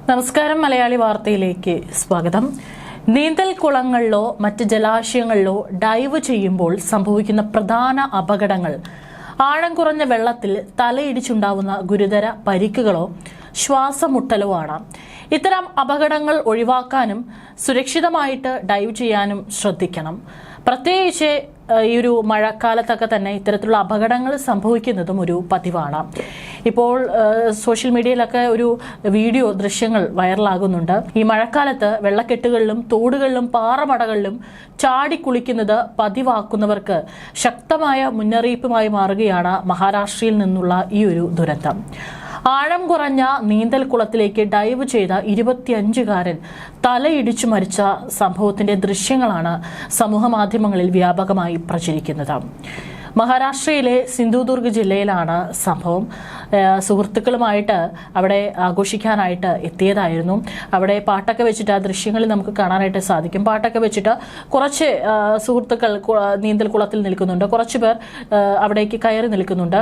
നമസ്കാരം. മലയാളി വാർത്തയിലേക്ക് സ്വാഗതം. നീന്തൽ കുളങ്ങളിലോ മറ്റ് ജലാശയങ്ങളിലോ ഡൈവ് ചെയ്യുമ്പോൾ സംഭവിക്കുന്ന പ്രധാന അപകടങ്ങൾ ആഴം കുറഞ്ഞ വെള്ളത്തിൽ തലയിടിച്ചുണ്ടാവുന്ന ഗുരുതര പരിക്കുകളോ ശ്വാസമുട്ടലോ ആണ്. ഇത്തരം അപകടങ്ങൾ ഒഴിവാക്കാനും സുരക്ഷിതമായിട്ട് ഡൈവ് ചെയ്യാനും ശ്രദ്ധിക്കണം. പ്രത്യേകിച്ച് ഈ ഒരു മഴക്കാലത്തൊക്കെ തന്നെ ഇത്തരത്തിലുള്ള അപകടങ്ങൾ സംഭവിക്കുന്നതും ഒരു പതിവാണ്. ഇപ്പോൾ സോഷ്യൽ മീഡിയയിലൊക്കെ ഒരു വീഡിയോ ദൃശ്യങ്ങൾ വൈറലാകുന്നുണ്ട്. ഈ മഴക്കാലത്ത് വെള്ളക്കെട്ടുകളിലും തോടുകളിലും പാറമടകളിലും ചാടിക്കുളിക്കുന്നത് പതിവാക്കുന്നവർക്ക് ശക്തമായ മുന്നറിയിപ്പുമായി മാറുകയാണ് മഹാരാഷ്ട്രയിൽ നിന്നുള്ള ഈ ഒരു ദുരന്തം. ആഴം കുറഞ്ഞ നീന്തൽ കുളത്തിലേക്ക് ഡൈവ് ചെയ്ത 25കാരൻ തലയിടിച്ചു മരിച്ച സംഭവത്തിന്റെ ദൃശ്യങ്ങളാണ് സമൂഹമാധ്യമങ്ങളിൽ വ്യാപകമായി പ്രചരിക്കുന്നത്. മഹാരാഷ്ട്രയിലെ സിന്ധുദുർഗ് ജില്ലയിലാണ് സംഭവം. സുഹൃത്തുക്കളുമായിട്ട് അവിടെ ആഘോഷിക്കാനായിട്ട് എത്തിയതായിരുന്നു. അവിടെ പാട്ടൊക്കെ വെച്ചിട്ട് ആ ദൃശ്യങ്ങളിൽ നമുക്ക് കാണാനായിട്ട് സാധിക്കും. പാട്ടൊക്കെ വെച്ചിട്ട് കുറച്ച് സുഹൃത്തുക്കൾ നീന്തൽ കുളത്തിൽ നിൽക്കുന്നുണ്ട്, കുറച്ച് പേർ അവിടേക്ക് കയറി നിൽക്കുന്നുണ്ട്.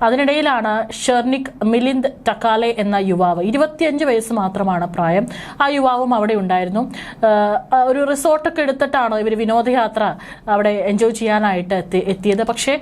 അതിനിടയിലാണ് ഷെർനിക് മിലിന്ദ് ടക്കാലെ എന്ന യുവാവ്, 25 വയസ്സ് മാത്രമാണ് പ്രായം. ആ യുവാവും അവിടെ ഉണ്ടായിരുന്നു. ഒരു റിസോർട്ടൊക്കെ എടുത്തിട്ടാണ് ഇവർ വിനോദയാത്ര അവിടെ എൻജോയ് ചെയ്യാനായിട്ട് എത്തിയത്. പക്ഷേ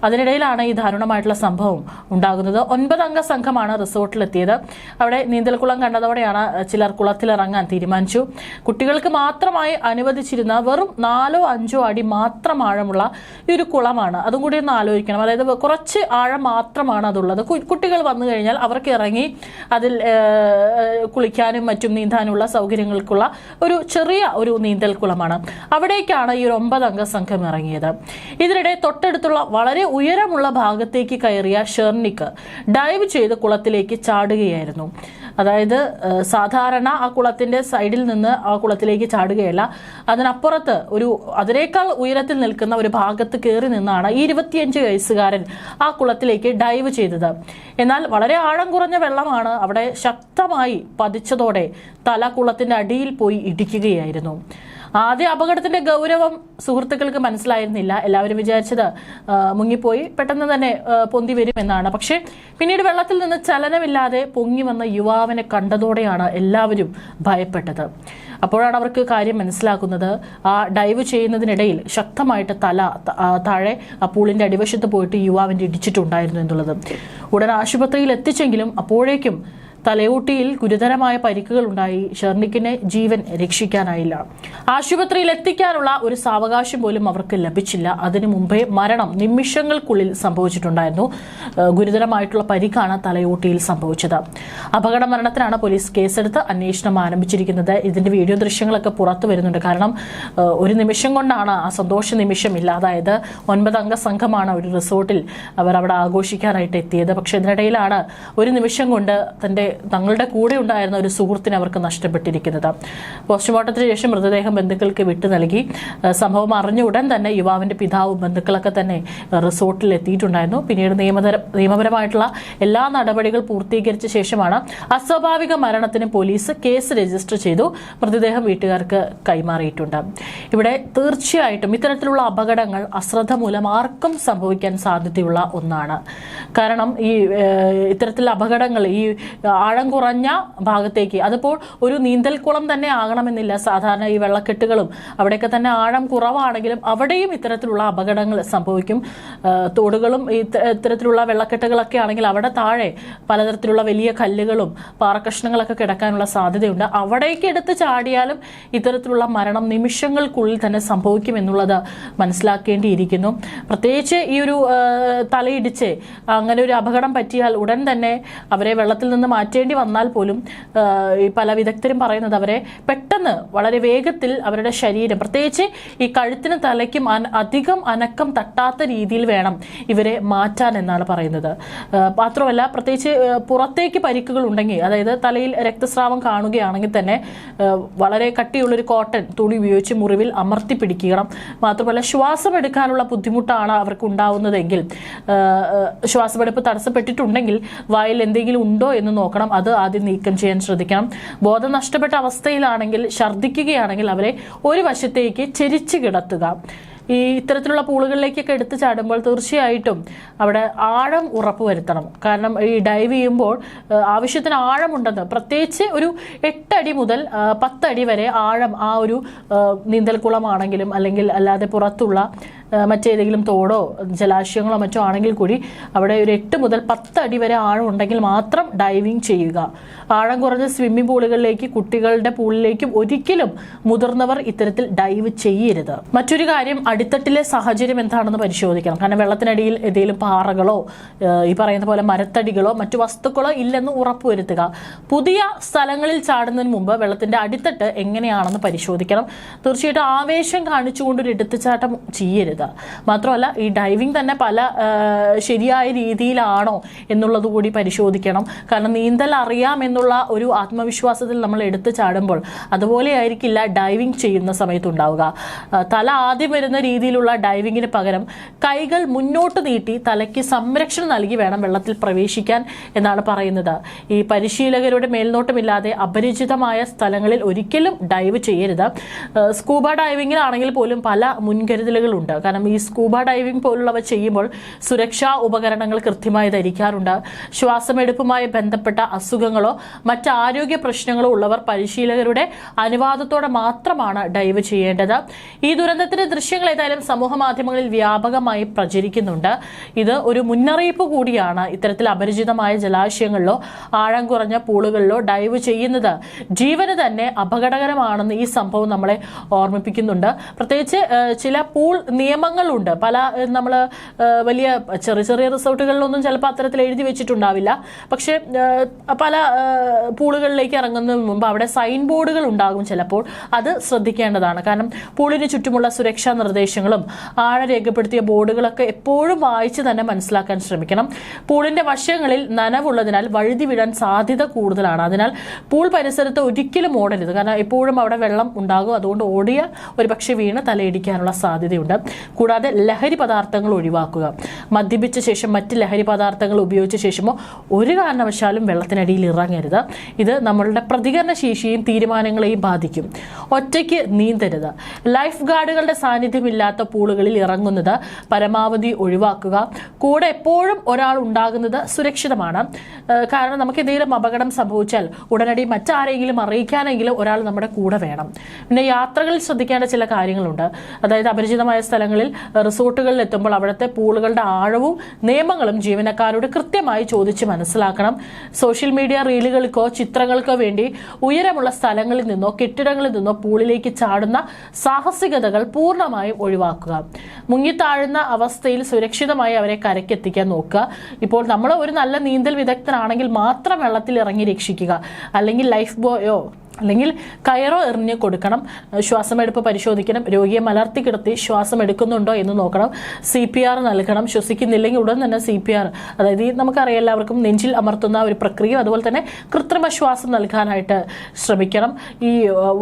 അതിനിടയിലാണ് ഈ ദാരുണമായിട്ടുള്ള സംഭവം ഉണ്ടാകുന്നത്. 9 അംഗ സംഘമാണ് റിസോർട്ടിലെത്തിയത്. അവിടെ നീന്തൽക്കുളം കണ്ടതോടെയാണ് ചിലർ കുളത്തിലിറങ്ങാൻ തീരുമാനിച്ചു. കുട്ടികൾക്ക് മാത്രമായി അനുവദിച്ചിരുന്ന വെറും 4-5 അടി മാത്രം ആഴമുള്ള ഈ ഒരു കുളമാണ്. അതും കൂടി ഒന്ന് ആലോചിക്കണം. അതായത് കുറച്ച് ആഴം മാത്രമാണ് അതുള്ളത്. കുട്ടികൾ വന്നു കഴിഞ്ഞാൽ അവർക്ക് ഇറങ്ങി അതിൽ കുളിക്കാനും മറ്റും നീന്താനുള്ള സൗകര്യങ്ങൾക്കുള്ള ഒരു ചെറിയ ഒരു നീന്തൽ കുളമാണ്. അവിടേക്കാണ് ഈ ഒരു 9 അംഗ സംഘം ഇറങ്ങിയത്. ഇതിനിടെ തൊട്ടടുത്തുള്ള വളരെ ഉയരമുള്ള ഭാഗത്തേക്ക് കയറിയ ഷെർനിക് ഡൈവ് ചെയ്ത് കുളത്തിലേക്ക് ചാടുകയായിരുന്നു. അതായത് സാധാരണ ആ കുളത്തിന്റെ സൈഡിൽ നിന്ന് ആ കുളത്തിലേക്ക് ചാടുകയല്ല, അതിനപ്പുറത്ത് അതിനേക്കാൾ ഉയരത്തിൽ നിൽക്കുന്ന ഒരു ഭാഗത്ത് കയറി നിന്നാണ് ഈ 25 വയസ്സുകാരൻ ആ കുളത്തിലേക്ക് ഡൈവ് ചെയ്തത്. എന്നാൽ വളരെ ആഴം കുറഞ്ഞ വെള്ളമാണ്. അവിടെ ശക്തമായി പതിച്ചതോടെ തല കുളത്തിന്റെ അടിയിൽ പോയി ഇടിക്കുകയായിരുന്നു. ആദ്യ അപകടത്തിന്റെ ഗൗരവം സുഹൃത്തുക്കൾക്ക് മനസ്സിലായിരുന്നില്ല. എല്ലാവരും വിചാരിച്ചത് മുങ്ങിപ്പോയി പെട്ടെന്ന് തന്നെ പൊന്തി വരും എന്നാണ്. പക്ഷേ പിന്നീട് വെള്ളത്തിൽ നിന്ന് ചലനമില്ലാതെ പൊങ്ങി വന്ന യുവാവിനെ കണ്ടതോടെയാണ് എല്ലാവരും ഭയപ്പെട്ടത്. അപ്പോഴാണ് അവർക്ക് കാര്യം മനസ്സിലാക്കുന്നത്. ആ ഡൈവ് ചെയ്യുന്നതിനിടയിൽ ശക്തമായിട്ട് തല താഴെ ആ പൂളിന്റെ അടിവശത്ത് പോയിട്ട് യുവാവിന്റെ ഇടിച്ചിട്ടുണ്ടായിരുന്നു എന്നുള്ളത്. ഉടൻ ആശുപത്രിയിൽ എത്തിച്ചെങ്കിലും അപ്പോഴേക്കും തലയോട്ടിയിൽ ഗുരുതരമായ പരിക്കുകൾ ഉണ്ടായി. ഷെർനിക്കിനെ ജീവൻ രക്ഷിക്കാനായില്ല. ആശുപത്രിയിൽ എത്തിക്കാനുള്ള ഒരു സാവകാശം പോലും അവർക്ക് ലഭിച്ചില്ല. അതിനു മുമ്പേ മരണം നിമിഷങ്ങൾക്കുള്ളിൽ സംഭവിച്ചിട്ടുണ്ടായിരുന്നു. ഗുരുതരമായിട്ടുള്ള പരിക്കാണ് തലയോട്ടിയിൽ സംഭവിച്ചത്. അപകട മരണത്തിനാണ് പോലീസ് കേസെടുത്ത് അന്വേഷണം ആരംഭിച്ചിരിക്കുന്നത്. ഇതിന്റെ വീഡിയോ ദൃശ്യങ്ങളൊക്കെ പുറത്തു വരുന്നുണ്ട്. കാരണം ഒരു നിമിഷം കൊണ്ടാണ് ആ സന്തോഷ നിമിഷം ഇല്ലാതായത്. 9 അംഗ സംഘമാണ് ഒരു റിസോർട്ടിൽ അവർ അവിടെ ആഘോഷിക്കാനായിട്ട് എത്തിയത്. പക്ഷെ ഇതിനിടയിലാണ് ഒരു നിമിഷം കൊണ്ട് തങ്ങളുടെ കൂടെ ഉണ്ടായിരുന്ന ഒരു സുഹൃത്തിനെ അവർക്ക് നഷ്ടപ്പെട്ടിരിക്കുന്നത്. പോസ്റ്റ്മോർട്ടത്തിന് ശേഷം മൃതദേഹം ബന്ധുക്കൾക്ക് വിട്ടു നൽകി. സംഭവം അറിഞ്ഞ ഉടൻ തന്നെ യുവാവിന്റെ പിതാവും ബന്ധുക്കളൊക്കെ തന്നെ റിസോർട്ടിൽ എത്തിയിട്ടുണ്ടായിരുന്നു. പിന്നീട് നിയമപരമായിട്ടുള്ള എല്ലാ നടപടികൾ പൂർത്തീകരിച്ച ശേഷമാണ് അസ്വാഭാവിക മരണത്തിന് പോലീസ് കേസ് രജിസ്റ്റർ ചെയ്തു. മൃതദേഹം വീട്ടുകാർക്ക് കൈമാറിയിട്ടുണ്ട്. ഇവിടെ തീർച്ചയായിട്ടും ഇത്തരത്തിലുള്ള അപകടങ്ങൾ അശ്രദ്ധ മൂലം ആർക്കും സംഭവിക്കാൻ സാധ്യതയുള്ള ഒന്നാണ്. കാരണം ഈ ഇത്തരത്തിലുള്ള അപകടങ്ങൾ ഈ ആഴം കുറഞ്ഞ ഭാഗത്തേക്ക്, അതിപ്പോൾ ഒരു നീന്തൽക്കുളം തന്നെ ആകണമെന്നില്ല. സാധാരണ ഈ വെള്ളക്കെട്ടുകളും അവിടെയൊക്കെ തന്നെ ആഴം കുറവാണെങ്കിലും അവിടെയും ഇത്തരത്തിലുള്ള അപകടങ്ങൾ സംഭവിക്കും. തോടുകളും ഇത്തരത്തിലുള്ള വെള്ളക്കെട്ടുകളൊക്കെ ആണെങ്കിൽ അവിടെ താഴെ പലതരത്തിലുള്ള വലിയ കല്ലുകളും പാറക്കഷ്ണങ്ങളൊക്കെ കിടക്കാനുള്ള സാധ്യതയുണ്ട്. അവിടേക്ക് എടുത്ത് ചാടിയാലും ഇത്തരത്തിലുള്ള മരണം നിമിഷങ്ങൾക്കുള്ളിൽ തന്നെ സംഭവിക്കും എന്നുള്ളത് മനസ്സിലാക്കേണ്ടിയിരിക്കുന്നു. പ്രത്യേകിച്ച് ഈ ഒരു തലയിടിച്ച് അങ്ങനെ ഒരു അപകടം പറ്റിയാൽ ഉടൻ തന്നെ അവരെ വെള്ളത്തിൽ നിന്ന് മാറ്റേണ്ടി വന്നാൽ പോലും പല വിദഗ്ധരും പറയുന്നത് അവരെ പെട്ടെന്ന് വളരെ വേഗത്തിൽ അവരുടെ ശരീരം, പ്രത്യേകിച്ച് ഈ കഴുത്തിനും തലയ്ക്കും അധികം അനക്കം തട്ടാത്ത രീതിയിൽ വേണം ഇവരെ മാറ്റാൻ എന്നാണ് പറയുന്നത്. മാത്രമല്ല പ്രത്യേകിച്ച് പുറത്തേക്ക് പരിക്കുകൾ ഉണ്ടെങ്കിൽ, അതായത് തലയിൽ രക്തസ്രാവം കാണുകയാണെങ്കിൽ തന്നെ വളരെ കട്ടിയുള്ളൊരു കോട്ടൺ തുണി ഉപയോഗിച്ച് മുറിവിൽ അമർത്തി പിടിക്കണം. മാത്രമല്ല ശ്വാസം എടുക്കാനുള്ള ബുദ്ധിമുട്ടാണ് അവർക്ക് ഉണ്ടാവുന്നതെങ്കിൽ, ശ്വാസമെടുപ്പ് തടസ്സപ്പെട്ടിട്ടുണ്ടെങ്കിൽ വായിൽ എന്തെങ്കിലും ഉണ്ടോ എന്ന് നോക്കണം. അത് ആദ്യം നീക്കം ചെയ്യാൻ ശ്രദ്ധിക്കണം. ബോധം നഷ്ടപ്പെട്ട അവസ്ഥയിലാണെങ്കിൽ, ഛർദ്ദിക്കുകയാണെങ്കിൽ അവരെ ഒരു വശത്തേക്ക് ചെരിച്ചു കിടത്തുക. ഈ ഇത്തരത്തിലുള്ള പൂളുകളിലേക്കൊക്കെ എടുത്തു ചാടുമ്പോൾ തീർച്ചയായിട്ടും അവിടെ ആഴം ഉറപ്പുവരുത്തണം. കാരണം ഈ ഡൈവ് ചെയ്യുമ്പോൾ ആവശ്യത്തിന് ആഴമുണ്ടെന്ന്, പ്രത്യേകിച്ച് ഒരു 8 അടി മുതൽ 10 അടി വരെ ആഴം ആ ഒരു നീന്തൽക്കുളമാണെങ്കിലും അല്ലെങ്കിൽ അല്ലാതെ പുറത്തുള്ള മറ്റേതെങ്കിലും തോടോ ജലാശയങ്ങളോ മറ്റോ ആണെങ്കിൽ കൂടി അവിടെ ഒരു 8 മുതൽ 10 അടി വരെ ആഴം ഉണ്ടെങ്കിൽ മാത്രം ഡൈവിംഗ് ചെയ്യുക. ആഴം കുറഞ്ഞ സ്വിമ്മിംഗ് പൂളുകളിലേക്ക്, കുട്ടികളുടെ പൂളിലേക്കും ഒരിക്കലും മുതിർന്നവർ ഇത്തരത്തിൽ ഡൈവ് ചെയ്യരുത്. മറ്റൊരു കാര്യം, അടിത്തട്ടിലെ സാഹചര്യം എന്താണെന്ന് പരിശോധിക്കണം. കാരണം വെള്ളത്തിനടിയിൽ ഏതെങ്കിലും പാറകളോ ഈ പറയുന്ന പോലെ മരത്തടികളോ മറ്റു വസ്തുക്കളോ ഇല്ലെന്ന് ഉറപ്പുവരുത്തുക. പുതിയ സ്ഥലങ്ങളിൽ ചാടുന്നതിന് മുമ്പ് വെള്ളത്തിന്റെ അടിത്തട്ട് എങ്ങനെയാണെന്ന് പരിശോധിക്കണം. തീർച്ചയായിട്ടും ആവേശം കാണിച്ചുകൊണ്ടൊരു എടുത്തുചാട്ടം ചെയ്യരുത്. മാത്രമല്ല ഈ ഡൈവിംഗ് തന്നെ പല ശരിയായ രീതിയിലാണോ എന്നുള്ളത് കൂടി പരിശോധിക്കണം. കാരണം നീന്തൽ അറിയാമെന്നുള്ള ഒരു ആത്മവിശ്വാസത്തിൽ നമ്മൾ എടുത്തു ചാടുമ്പോൾ അതുപോലെ ആയിരിക്കില്ല ഡൈവിംഗ് ചെയ്യുന്ന സമയത്തുണ്ടാവുക. തല ആദ്യം വരുന്ന രീതിയിലുള്ള ഡൈവിങ്ങിന് പകരം കൈകൾ മുന്നോട്ട് നീട്ടി തലയ്ക്ക് സംരക്ഷണം നൽകി വേണം വെള്ളത്തിൽ പ്രവേശിക്കാൻ എന്നാണ് പറയുന്നത്. ഈ പരിശീലകരുടെ മേൽനോട്ടമില്ലാതെ അപരിചിതമായ സ്ഥലങ്ങളിൽ ഒരിക്കലും ഡൈവ് ചെയ്യരുത്. സ്കൂബ ഡൈവിങ്ങിലാണെങ്കിൽ പോലും പല മുൻകരുതലുകളുണ്ട്. കാരണം ഈ സ്കൂബ ഡൈവിംഗ് പോലുള്ളവ ചെയ്യുമ്പോൾ സുരക്ഷാ ഉപകരണങ്ങൾ കൃത്യമായി ധരിക്കാറുണ്ട്. ശ്വാസമെടുപ്പുമായി ബന്ധപ്പെട്ട അസുഖങ്ങളോ മറ്റ് ആരോഗ്യ പ്രശ്നങ്ങളോ ഉള്ളവർ പരിശീലകരുടെ അനുവാദത്തോടെ മാത്രമാണ് ഡൈവ് ചെയ്യേണ്ടത്. ഈ ദുരന്തത്തിന്റെ ദൃശ്യങ്ങൾ ഏതായാലും സമൂഹ മാധ്യമങ്ങളിൽ വ്യാപകമായി പ്രചരിക്കുന്നുണ്ട്. ഇത് ഒരു മുന്നറിയിപ്പ് കൂടിയാണ്. ഇത്തരത്തിൽ അപരിചിതമായ ജലാശയങ്ങളിലോ ആഴം കുറഞ്ഞ പൂളുകളിലോ ഡൈവ് ചെയ്യുന്നത് ജീവന് തന്നെ അപകടകരമാണെന്ന് ഈ സംഭവം നമ്മളെ ഓർമ്മിപ്പിക്കുന്നുണ്ട്. പ്രത്യേകിച്ച് ചില പൂൾ നിയമങ്ങളുണ്ട്. പല നമ്മൾ വലിയ ചെറിയ ചെറിയ റിസോർട്ടുകളിലൊന്നും ചിലപ്പോൾ അത്തരത്തിൽ എഴുതി വെച്ചിട്ടുണ്ടാവില്ല. പക്ഷേ പല പൂളുകളിലേക്ക് ഇറങ്ങുന്നതിന് മുമ്പ് അവിടെ സൈൻ ബോർഡുകൾ ഉണ്ടാകും. ചിലപ്പോൾ അത് ശ്രദ്ധിക്കേണ്ടതാണ്. കാരണം പൂളിന് ചുറ്റുമുള്ള സുരക്ഷാ നിർദ്ദേശങ്ങളും ആഴം രേഖപ്പെടുത്തിയ ബോർഡുകളൊക്കെ എപ്പോഴും വായിച്ച് തന്നെ മനസ്സിലാക്കാൻ ശ്രമിക്കണം. പൂളിന്റെ വശങ്ങളിൽ നനവുള്ളതിനാൽ വഴുതി വീഴാൻ സാധ്യത കൂടുതലാണ്. അതിനാൽ പൂൾ പരിസരത്ത് ഒരിക്കലും ഓടരുത്. കാരണം എപ്പോഴും അവിടെ വെള്ളം ഉണ്ടാകും. അതുകൊണ്ട് ഓടിയ ഒരു പക്ഷേ വീണ് തലയിടിക്കാനുള്ള സാധ്യതയുണ്ട്. കൂടാതെ ലഹരി പദാർത്ഥങ്ങൾ ഒഴിവാക്കുക. മദ്യപിച്ച ശേഷം മറ്റ് ലഹരി പദാർത്ഥങ്ങൾ ഉപയോഗിച്ച ശേഷമോ ഒരു കാരണവശാലും വെള്ളത്തിനടിയിൽ ഇറങ്ങരുത്. ഇത് നമ്മളുടെ പ്രതികരണ ശേഷിയെയും തീരുമാനങ്ങളെയും ബാധിക്കും. ഒറ്റയ്ക്ക് നീന്തരുത്. ലൈഫ് ഗാർഡുകളുടെ സാന്നിധ്യമില്ലാത്ത പൂളുകളിൽ ഇറങ്ങുന്നത് പരമാവധി ഒഴിവാക്കുക. കൂടെ എപ്പോഴും ഒരാൾ ഉണ്ടാകുന്നത് സുരക്ഷിതമാണ്. കാരണം നമുക്ക് എന്തെങ്കിലും അപകടം സംഭവിച്ചാൽ ഉടനടി മറ്റാരെങ്കിലും അറിയിക്കാനെങ്കിലും ഒരാൾ നമ്മുടെ കൂടെ വേണം. പിന്നെ യാത്രകളിൽ ശ്രദ്ധിക്കേണ്ട ചില കാര്യങ്ങളുണ്ട്. അതായത് അപരിചിതമായ സ്ഥലങ്ങളിൽ റിസോർട്ടുകളിൽ എത്തുമ്പോൾ അവിടുത്തെ പൂളുകളുടെ ആഴവും നിയമങ്ങളും ജീവനക്കാരോട് കൃത്യമായി ചോദിച്ച് മനസ്സിലാക്കണം. സോഷ്യൽ മീഡിയ റീലുകൾക്കോ ചിത്രങ്ങൾക്കോ വേണ്ടി ഉയരമുള്ള സ്ഥലങ്ങളിൽ നിന്നോ കെട്ടിടങ്ങളിൽ നിന്നോ പൂളിലേക്ക് ചാടുന്ന സാഹസികതകൾ പൂർണ്ണമായും ഒഴിവാക്കുക. മുങ്ങിത്താഴുന്ന അവസ്ഥയിൽ സുരക്ഷിതമായി അവരെ കരയ്ക്കെത്തിക്കാൻ നോക്കുക. ഇപ്പോൾ നമ്മൾ ഒരു നല്ല നീന്തൽ വിദഗ്ധനാണെങ്കിൽ മാത്രം വെള്ളത്തിൽ ഇറങ്ങി രക്ഷിക്കുക. അല്ലെങ്കിൽ ലൈഫ് ബോയോ അല്ലെങ്കിൽ കയറോ എറിഞ്ഞ് കൊടുക്കണം. ശ്വാസമെടുപ്പ് പരിശോധിക്കണം. രോഗിയെ മലർത്തി കിടത്തി ശ്വാസം എടുക്കുന്നുണ്ടോ എന്ന് നോക്കണം. CPR നൽകണം. ശ്വസിക്കുന്നില്ലെങ്കിൽ ഉടൻ തന്നെ CPR, അതായത് നമുക്കറിയാം എല്ലാവർക്കും നെഞ്ചിൽ അമർത്തുന്ന ഒരു പ്രക്രിയ, അതുപോലെ തന്നെ കൃത്രിമ ശ്വാസം നൽകാനായിട്ട് ശ്രമിക്കണം. ഈ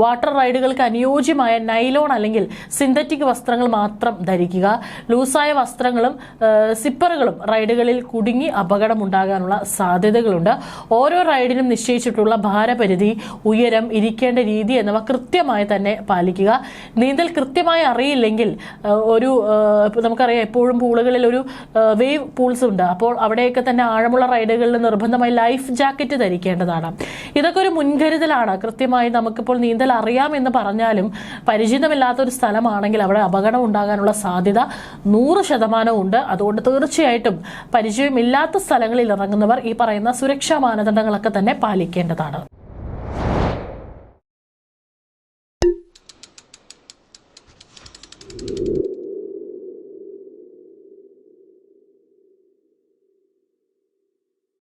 വാട്ടർ റൈഡുകൾക്ക് അനുയോജ്യമായ നൈലോൺ അല്ലെങ്കിൽ സിന്തറ്റിക് വസ്ത്രങ്ങൾ മാത്രം ധരിക്കുക. ലൂസായ വസ്ത്രങ്ങളും സിപ്പറുകളും റൈഡുകളിൽ കുടുങ്ങി അപകടമുണ്ടാകാനുള്ള സാധ്യതകളുണ്ട്. ഓരോ റൈഡിനും നിശ്ചയിച്ചിട്ടുള്ള ഭാരപരിധി, ഉയരം, ഇരിക്കേണ്ട രീതി എന്നിവ കൃത്യമായി തന്നെ പാലിക്കുക. നീന്തൽ കൃത്യമായി അറിയില്ലെങ്കിൽ നമുക്കറിയാം എപ്പോഴും പൂളുകളിൽ ഒരു വേവ് പൂൾസ് ഉണ്ട്. അപ്പോൾ അവിടെയൊക്കെ തന്നെ ആഴമുള്ള റൈഡുകളിൽ നിർബന്ധമായി ലൈഫ് ജാക്കറ്റ് ധരിക്കേണ്ടതാണ്. ഇതൊക്കെ ഒരു മുൻകരുതലാണ്. കൃത്യമായി നമുക്കിപ്പോൾ നീന്തൽ അറിയാമെന്ന് പറഞ്ഞാലും പരിചിതമില്ലാത്തൊരു സ്ഥലമാണെങ്കിൽ അവിടെ അപകടം ഉണ്ടാകാനുള്ള സാധ്യത 100% ഉണ്ട്. അതുകൊണ്ട് തീർച്ചയായിട്ടും പരിചയമില്ലാത്ത സ്ഥലങ്ങളിൽ ഇറങ്ങുന്നവർ ഈ പറയുന്ന സുരക്ഷാ മാനദണ്ഡങ്ങളൊക്കെ തന്നെ പാലിക്കേണ്ടതാണ്.